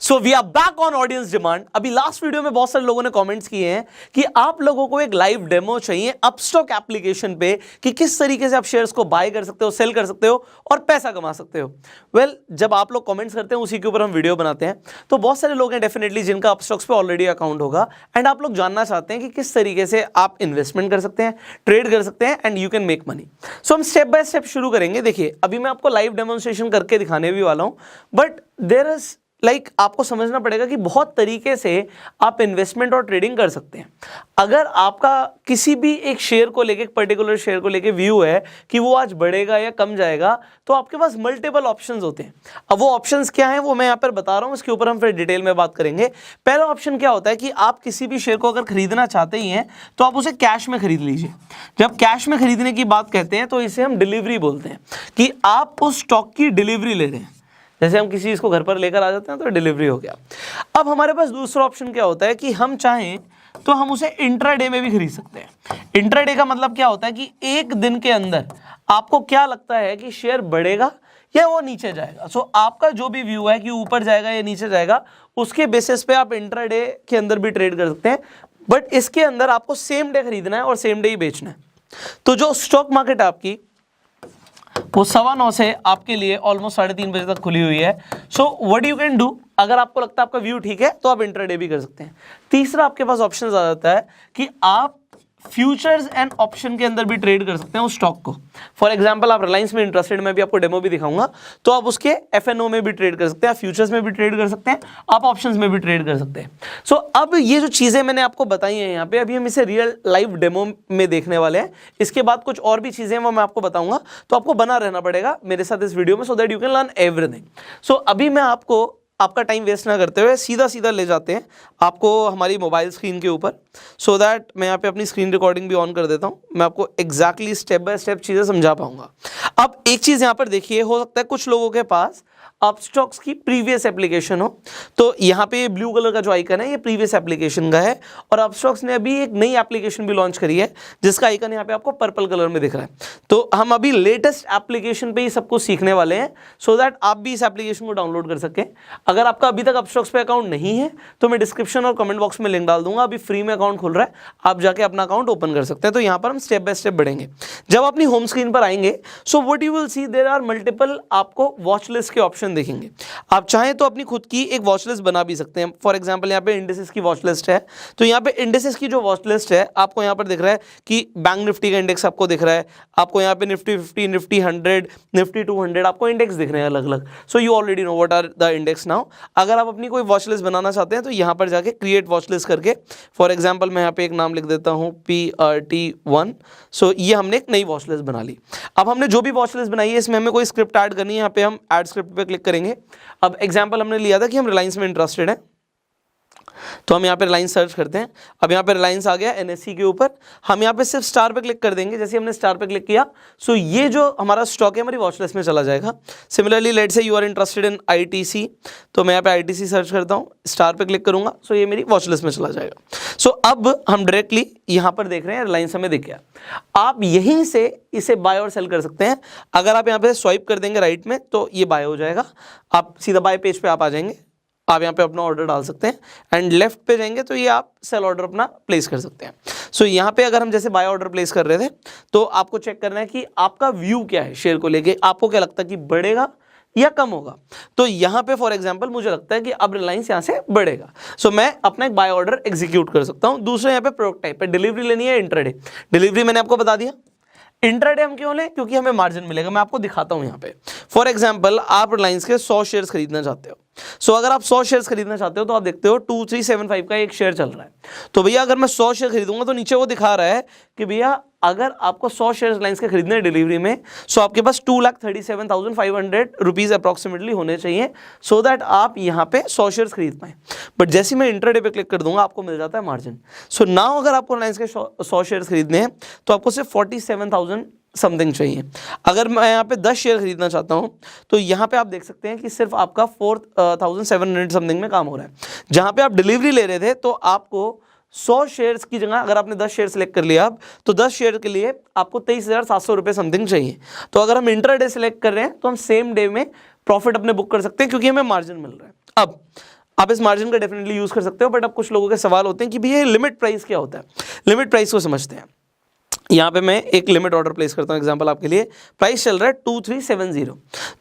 So we are back on audience demand. अभी last video में बहुत सारे लोगों ने कमेंट्स किए हैं कि आप लोगों को एक लाइव डेमो चाहिए अपस्टॉक एप्लीकेशन पे कि किस तरीके से आप शेयर्स को बाय कर सकते हो, सेल कर सकते हो और पैसा कमा सकते हो। वेल, जब आप लोग कमेंट्स करते हैं उसी के ऊपर हम वीडियो बनाते हैं, तो बहुत सारे लोग हैं डेफिनेटली जिनका अपस्टॉक्स पे ऑलरेडी अकाउंट होगा एंड आप लोग जानना चाहते हैं कि किस तरीके से आप इन्वेस्टमेंट कर सकते हैं, ट्रेड कर सकते हैं and you can make money. So हम स्टेप बाय स्टेप शुरू करेंगे। देखिए, अभी मैं आपको लाइव डेमोन्स्ट्रेशन करके दिखाने भी वाला हूं, बट देयर इज आपको समझना पड़ेगा कि बहुत तरीके से आप इन्वेस्टमेंट और ट्रेडिंग कर सकते हैं। अगर आपका किसी भी एक शेयर को लेके, एक पर्टिकुलर शेयर को लेके व्यू है कि वो आज बढ़ेगा या कम जाएगा, तो आपके पास मल्टीपल ऑप्शंस होते हैं। अब वो ऑप्शंस क्या हैं वो मैं यहाँ पर बता रहा हूँ, इसके ऊपर हम फिर डिटेल में बात करेंगे। पहला ऑप्शन क्या होता है कि आप किसी भी शेयर को अगर खरीदना चाहते ही हैं तो आप उसे कैश में खरीद लीजिए। जब कैश में खरीदने की बात कहते हैं तो इसे हम डिलीवरी बोलते हैं कि आप उस स्टॉक की डिलीवरी ले रहे हैं। जैसे हम किसी चीज को घर पर लेकर आ जाते हैं तो डिलीवरी हो गया। अब हमारे पास दूसरा ऑप्शन क्या होता है कि हम चाहें तो हम उसे इंट्राडे में भी खरीद सकते हैं। इंट्राडे का मतलब क्या होता है कि एक दिन के अंदर आपको क्या लगता है कि शेयर बढ़ेगा या वो नीचे जाएगा। सो आपका जो भी व्यू है कि ऊपर जाएगा या नीचे जाएगा, उसके बेसिस पे आप इंट्राडे के अंदर भी ट्रेड कर सकते हैं। बट इसके अंदर आपको सेम डे खरीदना है और सेम डे ही बेचना है। तो जो स्टॉक मार्केट आपकी वो 9:15 से आपके लिए ऑलमोस्ट 3:30 बजे तक खुली हुई है। सो व्हाट यू कैन डू, अगर आपको लगता है आपका व्यू ठीक है तो आप इंट्राडे भी कर सकते हैं। तीसरा आपके पास ऑप्शन आ जाता है कि आप फ्यूचर्स एंड ऑप्शन के अंदर भी ट्रेड कर सकते हैं उस स्टॉक को। फॉर एग्जांपल, आप रिलायंस में इंटरेस्टेड, मैं भी आपको डेमो भी दिखाऊंगा, तो आप उसके एफएनओ में भी ट्रेड कर सकते हैं, आप फ्यूचर्स में भी ट्रेड कर सकते हैं, आप ऑप्शंस में भी ट्रेड कर सकते हैं। सो अब ये जो चीजें मैंने आपको बताई हैं यहाँ पे, अभी हम इसे रियल लाइव डेमो में देखने वाले हैं। इसके बाद कुछ और भी चीजें वो मैं आपको बताऊंगा, तो आपको बना रहना पड़ेगा मेरे साथ इस वीडियो में so that you can learn everything. So अभी मैं आपको आपका टाइम वेस्ट ना करते हुए सीधा सीधा ले जाते हैं आपको हमारी मोबाइल स्क्रीन के ऊपर, सो दैट मैं यहाँ पे अपनी स्क्रीन रिकॉर्डिंग भी ऑन कर देता हूँ, मैं आपको एग्जैक्टली स्टेप बाय स्टेप चीज़ें समझा पाऊंगा। अब एक चीज़ यहाँ पर देखिए, हो सकता है कुछ लोगों के पास अपस्टॉक्स की प्रीवियस एप्लीकेशन हो, तो यहाँ पे ब्लू कलर का जो आइकन है ये प्रीवियस एप्लीकेशन का है, और अपस्टॉक्स ने अभी एक नई एप्लीकेशन भी लॉन्च करी है जिसका आइकन यहाँ पे आपको पर्पल कलर में दिख रहा है। तो हम अभी लेटेस्ट एप्लीकेशन पे ही सब कुछ सीखने वाले हैं सो दैट आप भी इस एप्लीकेशन को डाउनलोड कर सकें। अगर आपका अभी तक अपस्टॉक्स पे अकाउंट नहीं है तो मैं डिस्क्रिप्शन और कमेंट बॉक्स में लिंक डाल दूंगा, अभी फ्री में अकाउंट खुल रहा है, आप जाके अपना अकाउंट ओपन कर सकते हैं। तो यहाँ पर हम स्टेप बाय स्टेप बढ़ेंगे। जब अपनी होम स्क्रीन पर आएंगे, so what you will see, there are multiple आपको वॉच लिस्ट के ऑप्शन दिखेंगे। आप चाहें तो अपनी खुद की एक वॉच लिस्ट बना भी सकते हैं। फॉर एग्जांपल, यहाँ पे इंडेक्सेस की वॉच लिस्ट है, तो यहाँ पे इंडेक्सेस की जो वॉच लिस्ट है आपको यहाँ पर दिख रहा है कि बैंक निफ्टी का इंडेक्स आपको दिख रहा है, आपको यहाँ पे निफ्टी 50, निफ्टी 100, निफ्टी 200 आपको इंडेक्स दिख रहे हैं अलग अलग। So you already know what are the index now. अगर आप अपनी कोई वॉच लिस्ट बनाना चाहते हैं तो यहाँ पर जाके क्रिएट वॉच लिस्ट करके, फॉर एग्जाम्पल मैं यहाँ पे एक नाम लिख देता हूँ PRT1। सो ये हमने एक नई वॉच लिस्ट बना ली। अब हमने जो भी वॉच लिस्ट बनाई है इसमें हमें कोई स्क्रिप्ट ऐड करनी है, यहाँ पे हम ऐड स्क्रिप्ट पे क्लिक करेंगे। अब एग्जाम्पल हमने लिया था कि हम रिलायंस में इंटरेस्टेड हैं, तो हम यहाँ पे रिलायंस सर्च करते हैं। अब यहाँ पे रिलायंस आ गया NSE के ऊपर, हम यहाँ पे सिर्फ स्टार पे क्लिक कर देंगे। जैसे हमने स्टार पे क्लिक किया, सो ये जो हमारा स्टॉक है हमारी वॉच लिस्ट में चला जाएगा। Similarly let's say you are interested in ITC, तो मैं यहाँ पे ITC सर्च करता हूँ, स्टार पे क्लिक करूंगा, सो ये मेरी वॉच लिस्ट में चला जाएगा। सो अब हम डायरेक्टली यहाँ पर देख रहे हैं रिलायंस हमें दिख गया। आप यहीं से इसे बाय और सेल कर सकते हैं। अगर आप यहाँ पे स्वाइप कर देंगे राइट में तो ये बाय हो जाएगा, आप सीधा बाय पेज पे आप आ जाएंगे, आप यहाँ पे अपना ऑर्डर डाल सकते हैं एंड लेफ्ट पे जाएंगे तो ये आप सेल ऑर्डर अपना प्लेस कर सकते हैं। सो यहाँ पे अगर हम जैसे बाय ऑर्डर प्लेस कर रहे थे तो आपको चेक करना है कि आपका व्यू क्या है शेयर को लेके, आपको क्या लगता है कि बढ़ेगा या कम होगा। तो यहाँ पे फॉर एग्जांपल मुझे लगता है कि अब रिलायंस यहाँ से बढ़ेगा, सो मैं अपना एक बाय ऑर्डर एग्जीक्यूट कर सकता हूँ। दूसरे यहाँ पे प्रोडक्ट टाइप पे डिलीवरी लेनी है, इंट्राडे। डिलीवरी मैंने आपको बता दिया। इंट्राडे हम क्यों लें, क्योंकि हमें मार्जिन मिलेगा। मैं आपको दिखाता हूं यहाँ पे। फॉर एग्जांपल, आप रिलायंस के 100 शेयर्स खरीदना चाहते हो। सो अगर आप 100 शेयर्स खरीदना चाहते हो तो आप देखते हो 2375 का एक शेयर चल रहा है। तो भैया अगर मैं 100 शेयर खरीदूंगा तो नीचे वो दिखा रहा है कि भैया अगर आपको 100 शेयर रिलायंस के खरीदने हैं डिलीवरी में, सो आपके पास 2,37,500 रुपीज अप्रॉक्सीमेटली होने चाहिए सो दैट आप यहाँ पे 100 शेयर्स खरीद पाए। बट जैसे मैं इंट्राडे पे क्लिक कर दूंगा आपको मिल जाता है मार्जिन। सो नाउ अगर आपको रिलायंस के 100 शेयर्स खरीदने हैं तो आपको सिर्फ 47,000 समथिंग चाहिए। अगर मैं यहाँ पे 10 शेयर खरीदना चाहता हूँ तो यहाँ पे आप देख सकते हैं कि सिर्फ आपका 4,700 समथिंग में काम हो रहा है। जहाँ पे आप डिलीवरी ले रहे थे तो आपको 100 शेयर्स की जगह अगर आपने 10 शेयर सेलेक्ट कर लिया, अब तो 10 शेयर के लिए आपको 23,700 रुपये समथिंग चाहिए। तो अगर हम इंट्राडे सेलेक्ट कर रहे हैं तो हम सेम डे में प्रॉफिट अपने बुक कर सकते हैं क्योंकि हमें मार्जिन मिल रहा है। अब आप इस मार्जिन का डेफिनेटली यूज कर सकते हो, बट अब कुछ लोगों के सवाल होते हैं कि भैया लिमिट प्राइस क्या होता है। लिमिट प्राइस को समझते हैं। यहाँ पे मैं एक लिमिट ऑर्डर प्लेस करता हूँ एग्जांपल आपके लिए, प्राइस चल रहा है 2370।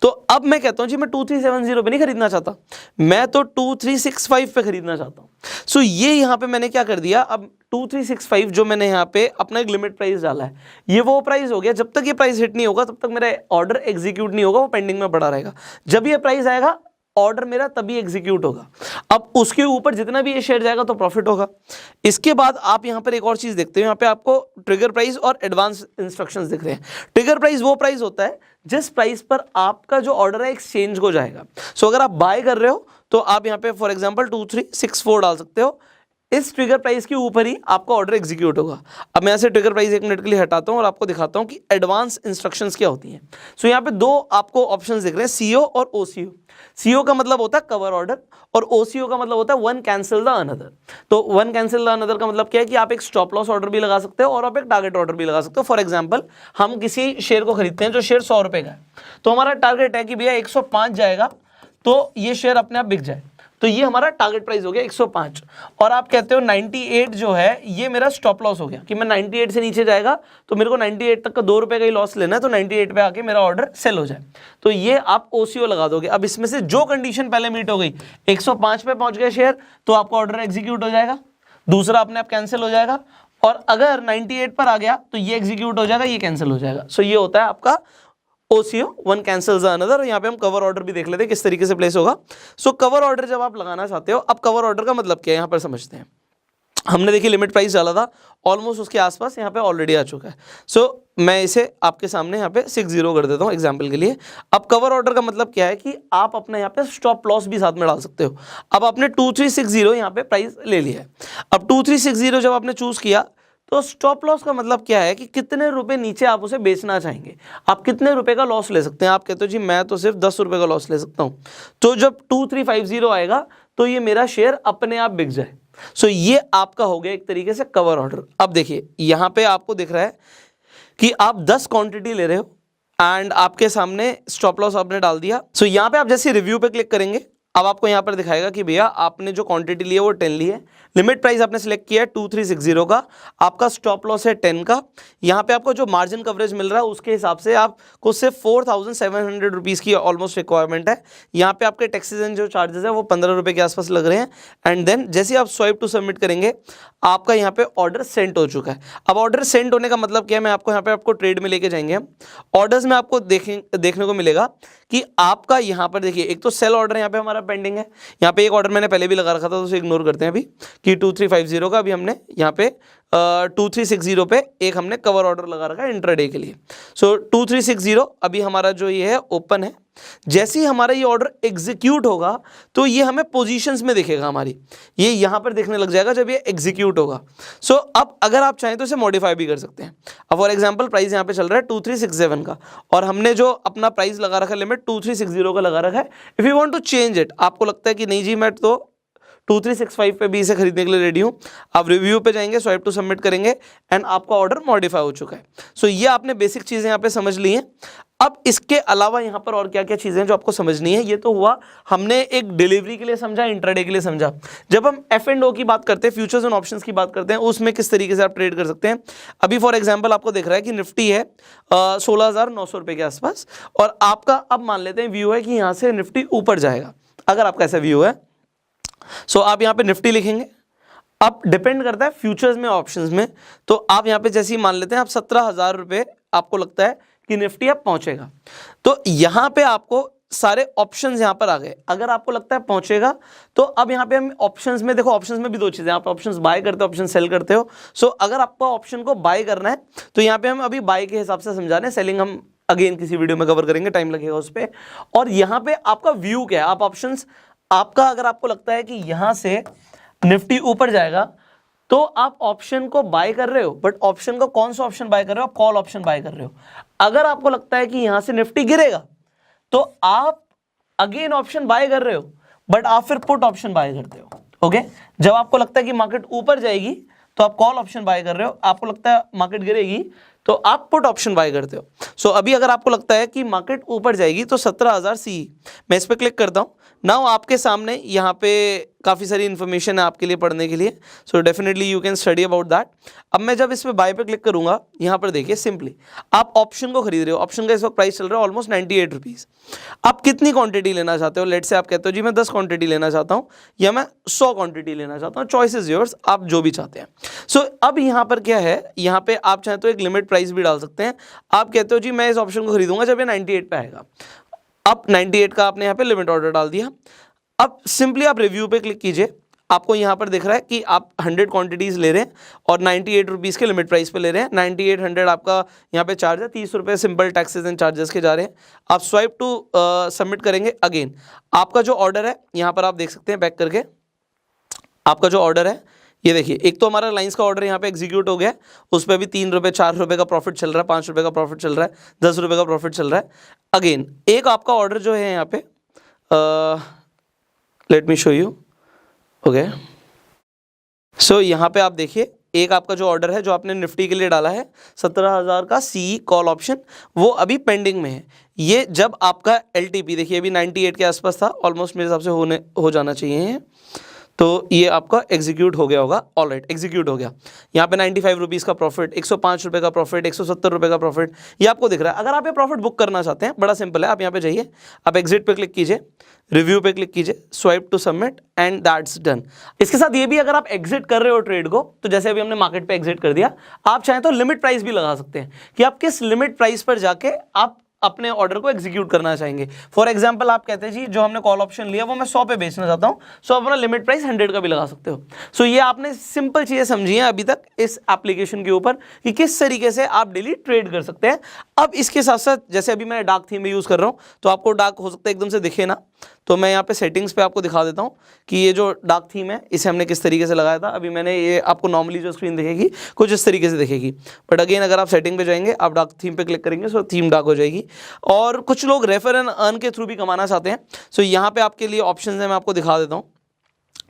तो अब मैं कहता हूँ जी मैं 2370 पे नहीं खरीदना चाहता, मैं तो 2365 पे खरीदना चाहता हूँ। सो ये यहाँ पे मैंने क्या कर दिया, अब 2365 जो मैंने यहाँ पे अपना एक लिमिट प्राइस डाला है, ये वो प्राइस हो गया। जब तक ये प्राइस हिट नहीं होगा तब तक मेरा ऑर्डर एग्जीक्यूट नहीं होगा, वो पेंडिंग में पड़ा रहेगा। जब ये प्राइस आएगा ऑर्डर मेरा तभी एग्जीक्यूट होगा। अब उसके ऊपर जितना भी ये शेयर जाएगा तो प्रॉफिट होगा। इसके बाद आप यहां पर एक और चीज देखते हो, यहां पे आपको ट्रिगर प्राइस और एडवांस इंस्ट्रक्शंस दिख रहे हैं। ट्रिगर प्राइस वो प्राइस होता है जिस प्राइस पर आपका जो ऑर्डर है एक्सचेंज हो जाएगा। सो अगर आप बाय कर रहे हो तो आप यहां पे फॉर एग्जांपल 2364 डाल सकते हो, इस ट्रिगर प्राइस के ऊपर ही आपका ऑर्डर एग्जीक्यूट होगा। अब मैं ऐसे ट्रिगर प्राइस 1 मिनट के लिए हटाता हूं और आपको दिखाता हूं कि एडवांस इंस्ट्रक्शंस क्या होती हैं। सो यहाँ पे दो आपको ऑप्शंस दिख रहे हैं, सीओ और ओसीओ। सीओ का मतलब होता है कवर ऑर्डर और ओसीओ का मतलब होता है वन कैंसिल द अनदर। तो वन कैंसिल द अनदर का मतलब क्या है कि आप एक स्टॉप लॉस ऑर्डर भी लगा सकते हो और आप एक टारगेट ऑर्डर भी लगा सकते हो। फॉर एग्जांपल हम किसी शेयर को खरीदते हैं जो शेयर 100 रुपए का है, तो हमारा टारगेट है कि भैया 105 जाएगा तो ये शेयर अपने आप बिक जाए, तो ये हमारा टारगेट प्राइस हो गया 105। और आप कहते हो 98 जो है ये मेरा स्टॉप लॉस हो गया कि मैं 98 से नीचे जाएगा तो मेरे को 98 तक का 2 रुपए का ही लॉस लेना है, तो 98 पे आके मेरा ऑर्डर सेल हो जाए, तो ये आप ओसीओ लगा दोगे। अब इसमें से जो कंडीशन पहले मीट हो गई, 105 पे पहुंच गए शेयर तो आपका ऑर्डर एग्जीक्यूट हो जाएगा, दूसरा अपने आप कैंसिल हो जाएगा, और अगर 98 पर आ गया तो ये एग्जीक्यूट हो जाएगा, ये कैंसिल हो जाएगा। सो ये होता है आपका ओसीओ, वन कैंसिल्स अनदर। यहाँ पे हम कवर ऑर्डर भी देख लेते हैं किस तरीके से प्लेस होगा। सो कवर ऑर्डर जब आप लगाना चाहते हो, अब कवर ऑर्डर का मतलब क्या है यहाँ पर समझते हैं। हमने देखिए लिमिट प्राइस डाला था, ऑलमोस्ट उसके आसपास यहाँ पे ऑलरेडी आ चुका है। सो मैं इसे आपके सामने यहाँ पे 60 कर देता हूँ एग्जाम्पल के लिए। अब कवर ऑर्डर का मतलब क्या है कि आप अपने यहाँ पे स्टॉप लॉस भी साथ में डाल सकते हो। अब आपने 2360 यहाँ पे प्राइस ले लिया है। अब 2360 जब आपने चूज किया तो स्टॉप लॉस का मतलब क्या है कि कितने रुपए नीचे आप उसे बेचना चाहेंगे, आप कितने रुपए का लॉस ले सकते हैं। आप कहते हो जी मैं तो सिर्फ 10 रुपए का लॉस ले सकता हूं, तो जब 2350 आएगा तो ये मेरा शेयर अपने आप बिक जाए। सो ये आपका हो गया एक तरीके से कवर ऑर्डर। अब देखिए यहां पे आपको दिख रहा है कि आप 10 क्वांटिटी ले रहे हो एंड आपके सामने स्टॉप लॉस आपने डाल दिया। सो यहां पे आप जैसे रिव्यू पे क्लिक करेंगे, अब आपको यहां पर दिखाएगा कि भैया आपने जो क्वांटिटी ली है वो 10 ली है, लिमिट प्राइस आपने सिलेक्ट किया है 2360 का, आपका स्टॉप लॉस है 10 का। यहाँ पे आपको जो मार्जिन कवरेज मिल रहा है उसके हिसाब से आपको सिर्फ 4700 रुपीज़ की ऑलमोस्ट रिक्वायरमेंट है। यहाँ पे आपके टैक्सेस एंड जो चार्जेस है वो 15 रुपये के आसपास लग रहे हैं। एंड देन जैसे आप स्वाइप टू सबमिट करेंगे आपका यहाँ पे ऑर्डर सेंड हो चुका है। अब ऑर्डर सेंड होने का मतलब क्या है, मैं आपको यहाँ पे आपको ट्रेड में लेके जाएंगे हम। ऑर्डर्स में आपको देखने को मिलेगा कि आपका यहाँ पर देखिए एक तो सेल ऑर्डर यहाँ पे हमारा पेंडिंग है। यहाँ पे एक ऑर्डर मैंने पहले भी लगा रखा था तो उसे इग्नोर करते हैं अभी कि 2350 का, अभी हमने यहाँ पे 2360 पे एक हमने कवर ऑर्डर लगा रखा है इंट्राडे के लिए। सो 2360 अभी हमारा जो ये है ओपन है। जैसे ही हमारा ये ऑर्डर एग्जीक्यूट होगा तो ये हमें पोजीशंस में दिखेगा, हमारी ये यहाँ पर देखने लग जाएगा जब ये एग्जीक्यूट होगा। सो अब अगर आप चाहें तो इसे मॉडिफाई भी कर सकते हैं। अब फॉर एग्जांपल प्राइस यहाँ पे चल रहा है 2367 का और हमने जो अपना प्राइस लगा रखा है लिमिट 2360 का लगा रखा है। If you want to change it, आपको लगता है कि नहीं जी मैं तो 2365 पे भी इसे खरीदने के लिए रेडी हूं, आप रिव्यू पे जाएंगे, स्वाइप टू सबमिट करेंगे एंड आपका ऑर्डर मॉडिफाई हो चुका है। सो ये आपने बेसिक चीजें यहाँ पे समझ ली हैं। अब इसके अलावा यहाँ पर और क्या क्या चीजें जो आपको समझनी है, ये तो हुआ हमने एक डिलीवरी के लिए समझा, इंट्राडे के लिए समझा। जब हम F&O की बात करते हैं, फ्यूचर्स एंड ऑप्शंस की बात करते हैं, उसमें किस तरीके से आप ट्रेड कर सकते हैं। अभी फॉर एग्जांपल आपको दिख रहा है कि निफ्टी है 16,900 रुपए के आसपास और आपका अब मान लेते हैं व्यू है कि यहाँ से निफ्टी ऊपर जाएगा। अगर आपका ऐसा व्यू है सो आप यहाँ पे निफ्टी लिखेंगे। अब डिपेंड करता है फ्यूचर्स में ऑप्शंस में, तो आप यहाँ पे जैसे ही मान लेते हैं आप 17,000 रुपए आपको लगता है कि निफ्टी अब पहुंचेगा, तो यहाँ पे आपको सारे ऑप्शंस यहाँ पर आ गए। अगर आपको लगता है पहुंचेगा तो अब यहाँ पे हम ऑप्शंस में देखो, ऑप्शंस में भी दो चीजें, आप ऑप्शंस बाय करते हो, ऑप्शन सेल करते हो। सो अगर आपको ऑप्शन को बाय करना है तो यहाँ पे हम अभी बाय के हिसाब से समझा रहे हैं, सेलिंग हम अगेन किसी वीडियो में कवर करेंगे, टाइम लगेगा उस पर। और यहाँ पे आपका व्यू क्या है, आप ऑप्शंस आपका अगर आपको लगता है कि यहां से निफ्टी ऊपर जाएगा तो आप ऑप्शन को बाय कर रहे हो, बट ऑप्शन को कौन सा ऑप्शन बाय कर रहे हो, कॉल ऑप्शन बाय कर रहे हो। अगर आपको लगता है कि यहां से निफ्टी गिरेगा तो आप अगेन ऑप्शन बाय कर रहे हो, बट आप फिर पुट ऑप्शन बाय करते हो। ओके, जब आपको लगता है कि मार्केट ऊपर जाएगी तो आप कॉल ऑप्शन बाय कर रहे हो, आपको लगता है मार्केट गिरेगी तो आप पुट ऑप्शन बाय करते हो। सो अभी अगर आपको लगता है कि मार्केट ऊपर जाएगी तो 17,000 सी, मैं इस पर क्लिक करता हूं, नाउ आपके सामने यहाँ पे काफ़ी सारी इन्फॉर्मेशन है आपके लिए पढ़ने के लिए, so definitely you can study about that. अब मैं जब इस पे बाय पे क्लिक करूंगा, यहाँ पर देखिए सिंपली आप ऑप्शन को खरीद रहे हो, ऑप्शन का इस वक्त प्राइस चल रहा है ऑलमोस्ट 98 रुपीज़। आप कितनी क्वांटिटी लेना चाहते हो? लेट से आप कहते हो जी मैं 10 क्वांटिटी लेना चाहता हूँ या मैं 100 क्वांटिटी लेना चाहता हूँ, चॉइस इज योर्स, आप जो भी चाहते हैं। सो अब यहाँ पर क्या है, यहाँ पे आप चाहे तो एक लिमिट प्राइस भी डाल सकते हैं। आप कहते हो जी मैं इस ऑप्शन को खरीदूंगा जब ये 98 पे आएगा, अब 98 का आपने यहाँ पे लिमिट ऑर्डर डाल दिया। अब सिंपली आप रिव्यू पे क्लिक कीजिए, आपको यहाँ पर दिख रहा है कि आप 100 क्वांटिटीज़ ले रहे हैं और 98 रुपीज़ के लिमिट प्राइस पे ले रहे हैं। 9800 आपका यहाँ पे चार्ज है, 30 रुपये सिंपल टैक्सेस एंड चार्जेस के जा रहे हैं। आप स्वाइप टू सबमिट करेंगे, अगेन आपका जो ऑर्डर है यहाँ पर आप देख सकते हैं बैक करके, आपका जो ऑर्डर है ये देखिए, एक तो हमारा लाइंस का ऑर्डर यहाँ पे एग्जीक्यूट हो गया, उस पर भी 3 रुपये 4 रुपये का प्रॉफिट चल रहा है, 5 रुपये का प्रॉफिट चल रहा है, 10 रुपये का प्रॉफिट चल रहा है। अगेन एक आपका ऑर्डर जो है यहाँ पे, let me show you, okay. So यहाँ पे आप देखिए एक आपका जो ऑर्डर है जो आपने निफ्टी के लिए डाला है 17,000 का सी कॉल ऑप्शन, वो अभी पेंडिंग में है। ये जब आपका LTP देखिए अभी 98 के आसपास था, ऑलमोस्ट मेरे हिसाब से हो जाना चाहिए, तो ये आपका एग्जीक्यूट हो गया होगा। ऑलराइट, एग्जीक्यूट हो गया। यहाँ पे 95 रुपीज़ का प्रॉफिट, 105 रुपये का प्रॉफिट, 170 रुपये का प्रॉफिट, ये आपको दिख रहा है। अगर आप ये प्रॉफिट बुक करना चाहते हैं, बड़ा सिंपल है, आप यहाँ पे जाइए, आप एग्जिट पे क्लिक कीजिए, रिव्यू पे क्लिक कीजिए, swipe to submit and that's done. इसके साथ ये भी, अगर आप एग्जिट कर रहे हो ट्रेड को, तो जैसे अभी हमने मार्केट पे एग्जिट कर दिया, आप चाहें तो लिमिट प्राइस भी लगा सकते हैं कि आप किस लिमिट प्राइस पर जाके आप अपने ऑर्डर को एग्जीक्यूट करना चाहेंगे। फॉर एग्जांपल आप कहते हैं जी जो हमने कॉल ऑप्शन लिया वो मैं 100 पे बेचना चाहता हूं, सो अपना लिमिट प्राइस 100 का भी लगा सकते हो। सो ये आपने सिंपल चीजें समझी हैं अभी तक इस एप्लीकेशन के ऊपर कि किस तरीके से आप डेली ट्रेड कर सकते हैं। अब इसके साथ साथ जैसे अभी मैं डार्क थीम में यूज कर रहा हूं, तो आपको डार्क हो सकता है एकदम से दिखे ना, तो मैं यहाँ पे सेटिंग्स पे आपको दिखा देता हूँ कि ये जो डार्क थीम है इसे हमने किस तरीके से लगाया था। अभी मैंने ये आपको नॉर्मली जो स्क्रीन दिखेगी कुछ इस तरीके से दिखेगी, बट अगेन अगर आप सेटिंग पे जाएंगे, आप डार्क थीम पे क्लिक करेंगे, सो थीम डार्क हो जाएगी। और कुछ लोग रेफर एंड अर्न के थ्रू भी कमाना चाहते हैं, सो यहाँ पे आपके लिए ऑप्शन है, मैं आपको दिखा देता हूँ।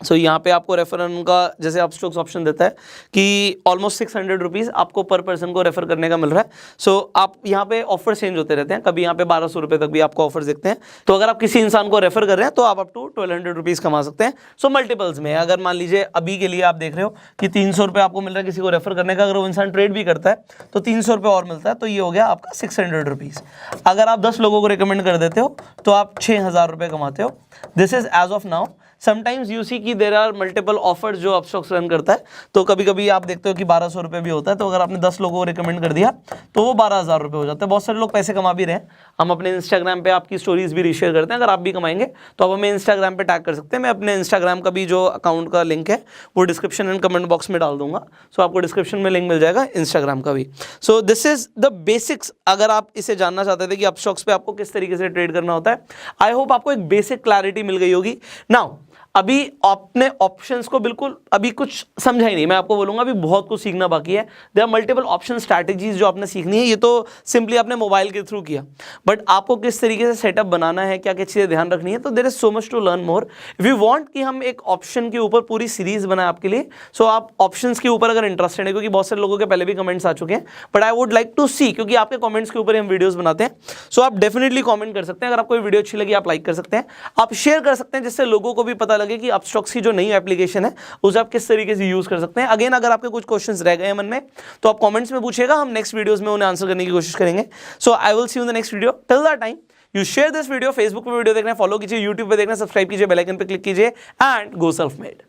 सो यहाँ पे आपको रेफर अर्न का जैसे अपस्टॉक्स ऑप्शन देता है कि ऑलमोस्ट 600 रुपीज़ आपको पर पर्सन को रेफर करने का मिल रहा है। सो आप यहाँ पे ऑफर चेंज होते रहते हैं, कभी यहाँ पे 1200 रुपये तक भी आपको ऑफर देखते हैं। तो अगर आप किसी इंसान को रेफर कर रहे हैं तो आप अप टू 1200 रुपीज़ कमा सकते हैं। सो मल्टीपल्स में, अगर मान लीजिए अभी के लिए आप देख रहे हो कि 300 रुपये आपको मिल रहा है किसी को रेफर करने का, अगर वो इंसान ट्रेड भी करता है तो 300 रुपये और मिलता है, तो ये हो गया आपका 600 रुपीज़। अगर आप 10 लोगों को रिकमेंड कर देते हो तो आप 6000 रुपये कमाते हो। This is as of now. Sometimes you see कि देर आर मल्टीपल ऑफर्स जो अपस्टॉक्स रन करता है, तो कभी कभी आप देखते हो कि 1200 रुपये भी होता है। तो अगर आपने 10 लोगों को रिकमेंड कर दिया तो वो 12,000 रुपये हो जाते हैं। बहुत सारे लोग पैसे कमा भी रहे हैं। हम अपने इंस्टाग्राम पे आपकी स्टोरीज भी रीशेयर करते हैं, अगर आप भी कमाएंगे तो आप हमें इंस्टाग्राम पे टैग कर सकते हैं। मैं अपने इंस्टाग्राम का भी जो अकाउंट का लिंक है वो डिस्क्रिप्शन एंड कमेंट बॉक्स में डाल दूंगा, सो आपको डिस्क्रिप्शन में लिंक मिल जाएगा इंस्टाग्राम का भी। So this is the basics. अगर आप इसे जानना चाहते थे कि अपस्टॉक्स पे आपको किस तरीके से ट्रेड करना होता है, आई होप आपको एक बेसिक क्लैरिटी मिल गई होगी। नाउ अभी आपने ऑप्शंस को बिल्कुल अभी कुछ समझा ही नहीं, मैं आपको बोलूंगा अभी बहुत कुछ सीखना बाकी है। There are multiple option strategies जो आपने सीखनी है। ये तो सिंपली आपने मोबाइल के थ्रू किया, बट आपको किस तरीके से सेटअप बनाना है, क्या क्या चीज़ें ध्यान रखनी है, तो there is so much to learn more. If you want कि हम एक ऑप्शन के ऊपर पूरी सीरीज बनाए आपके लिए, सो आप ऑप्शंस के ऊपर अगर इंटरेस्टेड है, क्योंकि बहुत सारे लोगों के पहले भी कमेंट्स आ चुके हैं, but I would like to see, क्योंकि आपके कमेंट्स के ऊपर हम वीडियोस बनाते हैं। सो आप डेफिनेटली कमेंट कर सकते हैं। अगर आपको वीडियो अच्छी लगी आप लाइक कर सकते हैं, आप शेयर कर सकते हैं, जिससे लोगों को भी पता लगे कि अपस्टॉक्स जो नई एप्लीकेशन है उसे आप किस तरीके से यूज कर सकते हैं। अगेन अगर आपके कुछ क्वेश्चंस रह गए मन में तो आप कमेंट्स में पूछिएगा, हम नेक्स्ट वीडियोस में उन्हें आंसर करने की कोशिश करेंगे। So I will see you in the next video. Till that time you share this video. Facebook पे वीडियो देखना है फॉलो कीजिए, यूट्यूब पे देखना सब्सक्राइब कीजिए, बेल आइकन पे क्लिक कीजिए एंड गो सेल्फ मेड।